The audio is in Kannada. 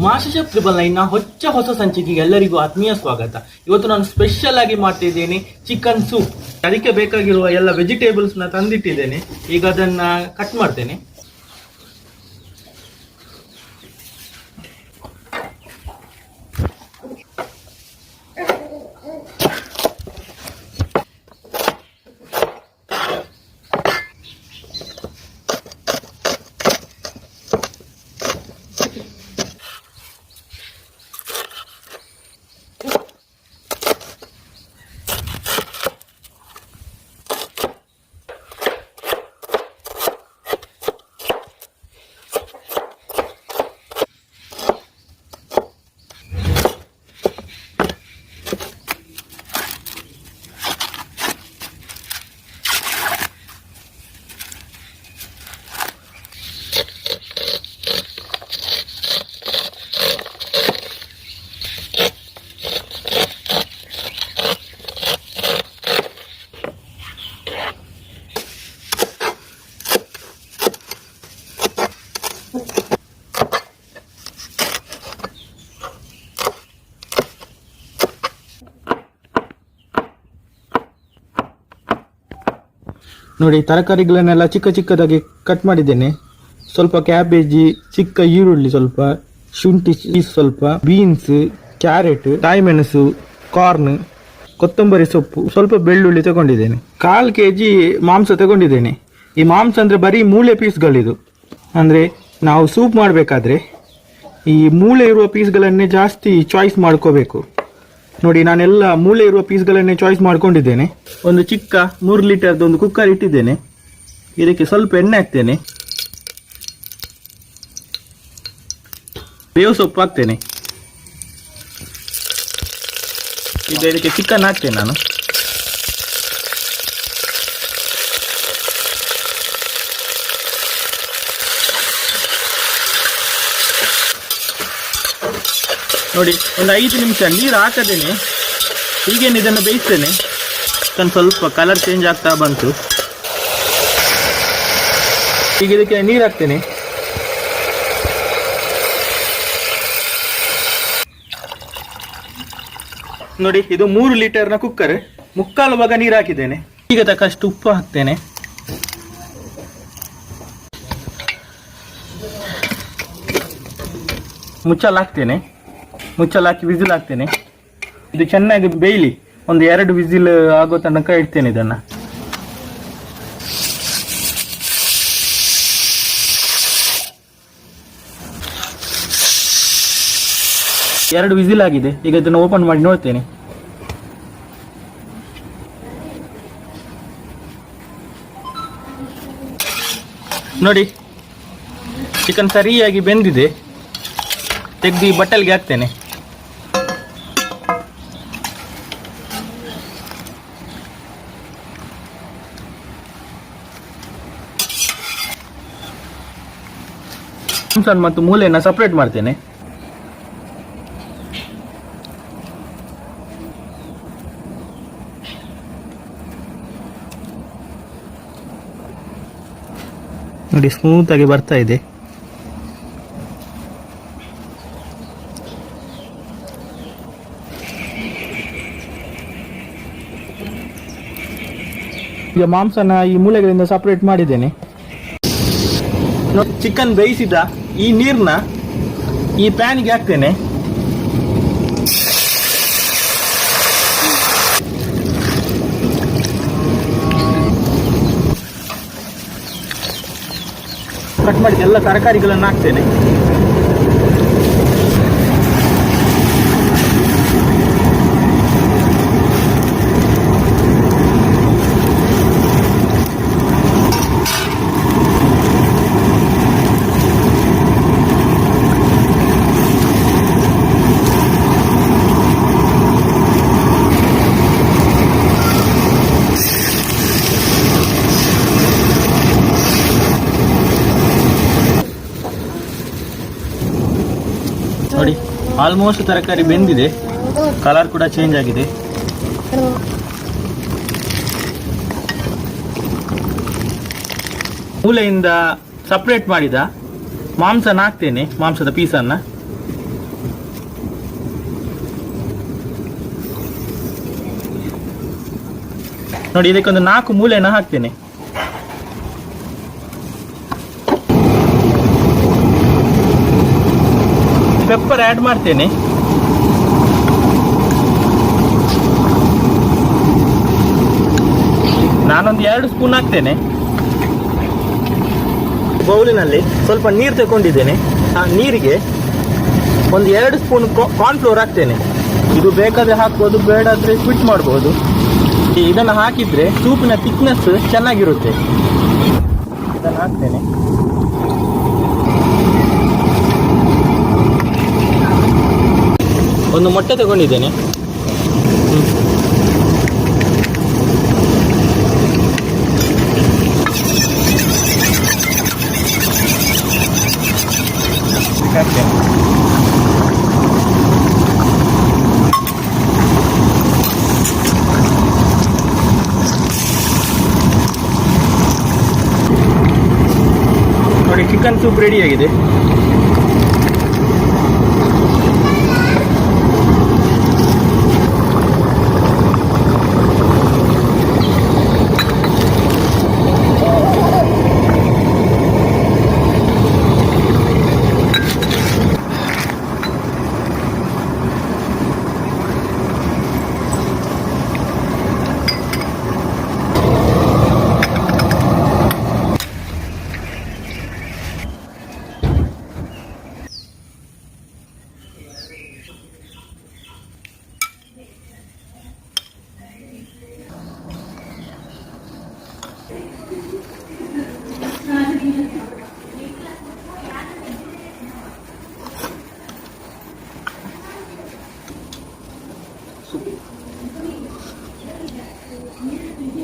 ಮಾಸ್ಟರ್‌ಶೆಫ್ ಟ್ರಿಬಲ್ 9ನ ಹೊಸ ಸಂಚಿಕೆಗೆ ಎಲ್ಲರಿಗೂ ಆತ್ಮೀಯ ಸ್ವಾಗತ. ಇವತ್ತು ನಾನು ಸ್ಪೆಷಲ್ ಆಗಿ ಮಾಡ್ತಿದ್ದೇನೆ ಚಿಕನ್ ಸೂಪ್. ಅದಕ್ಕೆ ಬೇಕಾಗಿರುವ ಎಲ್ಲ ವೆಜಿಟೇಬಲ್ಸ್ ನ ತಂದಿಟ್ಟಿದ್ದೇನೆ. ಈಗ ಅದನ್ನ ಕಟ್ ಮಾಡ್ತೇನೆ. ನೋಡಿ, ತರಕಾರಿಗಳನ್ನೆಲ್ಲ ಚಿಕ್ಕ ಚಿಕ್ಕದಾಗಿ ಕಟ್ ಮಾಡಿದ್ದೇನೆ. ಸ್ವಲ್ಪ ಕ್ಯಾಬೇಜಿ, ಚಿಕ್ಕ ಈರುಳ್ಳಿ, ಸ್ವಲ್ಪ ಶುಂಠಿ ಸ್ವಲ್ಪ, ಬೀನ್ಸ್, ಕ್ಯಾರೆಟ್, ಕಾಯಿಮೆಣಸು, ಕಾರ್ನ್, ಕೊತ್ತಂಬರಿ ಸೊಪ್ಪು, ಸ್ವಲ್ಪ ಬೆಳ್ಳುಳ್ಳಿ ತಗೊಂಡಿದ್ದೇನೆ. 1/4 kg ಮಾಂಸ ತಗೊಂಡಿದ್ದೇನೆ. ಈ ಮಾಂಸ ಅಂದರೆ ಬರೀ ಮೂಳೆ ಪೀಸ್ಗಳಿದು. ಅಂದರೆ ನಾವು ಸೂಪ್ ಮಾಡಬೇಕಾದ್ರೆ ಈ ಮೂಳೆ ಇರುವ ಪೀಸ್ಗಳನ್ನೇ ಜಾಸ್ತಿ ಚಾಯ್ಸ್ ಮಾಡ್ಕೋಬೇಕು. ನೋಡಿ, ನಾನೆಲ್ಲ ಮೂಳೆ ಇರುವ ಪೀಸ್ಗಳನ್ನೇ ಚಾಯ್ಸ್ ಮಾಡ್ಕೊಂಡಿದ್ದೇನೆ. ಒಂದು ಚಿಕ್ಕ 3 ಲೀಟರ್ದು ಒಂದು ಕುಕ್ಕರ್ ಇಟ್ಟಿದ್ದೇನೆ. ಇದಕ್ಕೆ ಸ್ವಲ್ಪ ಎಣ್ಣೆ ಹಾಕ್ತೇನೆ. ಬೇವು ಸೊಪ್ಪು ಹಾಕ್ತೇನೆ. ಈಗ ಇದಕ್ಕೆ ಚಿಕನ್ ಹಾಕ್ತೇನೆ ನಾನು. ನೋಡಿ, ಒಂದು 5 ನಿಮಿಷ ನೀರು ಹಾಕದೇನೆ ಹೀಗೇನು ಇದನ್ನು ಬೇಯಿಸ್ತೇನೆ. ಸ್ವಲ್ಪ ಕಲರ್ ಚೇಂಜ್ ಆಗ್ತಾ ಬಂತು. ಈಗ ಇದಕ್ಕೆ ನೀರು ಹಾಕ್ತೇನೆ. ನೋಡಿ, ಇದು 3 ಲೀಟರ್ನ ಕುಕ್ಕರ್. 3/4 ಭಾಗ ನೀರು ಹಾಕಿದ್ದೇನೆ. ಈಗ ತಕ್ಕಷ್ಟು ಉಪ್ಪು ಹಾಕ್ತೇನೆ. ಮುಚ್ಚಳ ಹಾಕಿ ವಿಸಿಲ್ ಹಾಕ್ತೇನೆ. ಇದು ಚೆನ್ನಾಗಿ ಬೇಯಲಿ. ಒಂದು 2 ವಿಸಿಲ್ ಆಗೋ ತನಕ ಇಡ್ತೇನೆ ಇದನ್ನು. ಎರಡು ವಿಸಿಲ್ ಆಗಿದೆ. ಈಗ ಇದನ್ನು ಓಪನ್ ಮಾಡಿ ನೋಡ್ತೇನೆ. ನೋಡಿ, ಚಿಕನ್ ಸರಿಯಾಗಿ ಬೆಂದಿದೆ. ತೆಗೆದು ಈ ಬಟ್ಟಲಿಗೆ ಹಾಕ್ತೇನೆ. ಮಾಂಸ ಮತ್ತು ಮೂಳೆಯನ್ನು ಸಪರೇಟ್ ಮಾಡ್ತೇನೆ. ನೋಡಿ, ಸ್ಮೂತ್ ಆಗಿ ಬರ್ತಾ ಇದೆ. ಈಗ ಮಾಂಸನ ಈ ಮೂಳೆಗಳಿಂದ ಸಪರೇಟ್ ಮಾಡಿದ್ದೇನೆ. ಚಿಕನ್ ಬೇಯಿಸಿದ ಈ ನೀರನ್ನ ಈ ಪ್ಯಾನ್ಗೆ ಹಾಕ್ತೇನೆ. ಕಟ್ ಮಾಡಿ ಎಲ್ಲ ತರಕಾರಿಗಳನ್ನು ಹಾಕ್ತೇನೆ. ನೋಡಿ, ಆಲ್ಮೋಸ್ಟ್ ತರಕಾರಿ ಬೆಂದಿದೆ. ಕಲರ್ ಕೂಡ ಚೇಂಜ್ ಆಗಿದೆ. ಮೂಲೆಯಿಂದ ಸಪ್ರೇಟ್ ಮಾಡಿದ ಮಾಂಸನ ಹಾಕ್ತೇನೆ, ಮಾಂಸದ ಪೀಸನ್ನು. ನೋಡಿ, ಇದಕ್ಕೊಂದು 4 ಮೂಲೆನ ಹಾಕ್ತೇನೆ. ಪೆಪ್ಪರ್ ಆ್ಯಡ್ ಮಾಡ್ತೇನೆ. ನಾನೊಂದು 2 ಸ್ಪೂನ್ ಹಾಕ್ತೇನೆ. ಬೌಲಿನಲ್ಲಿ ಸ್ವಲ್ಪ ನೀರು ತಗೊಂಡಿದ್ದೇನೆ. ಆ ನೀರಿಗೆ ಒಂದು 2 ಸ್ಪೂನ್ ಕಾರ್ನ್ಫ್ಲೋರ್ ಹಾಕ್ತೇನೆ. ಇದು ಬೇಕಾದರೆ ಹಾಕ್ಬೋದು, ಬೇಡಾದರೆ ಕ್ವಿಟ್ ಮಾಡ್ಬೋದು. ಇದನ್ನು ಹಾಕಿದರೆ ಸೂಪಿನ ಥಿಕ್ನೆಸ್ ಚೆನ್ನಾಗಿರುತ್ತೆ. ಇದನ್ನು ಹಾಕ್ತೇನೆ. ಒಂದು ಮೊಟ್ಟೆ ತಗೊಂಡಿದ್ದೇನೆ. ನೋಡಿ, ಚಿಕನ್ ಸೂಪ್ ರೆಡಿ ಆಗಿದೆ.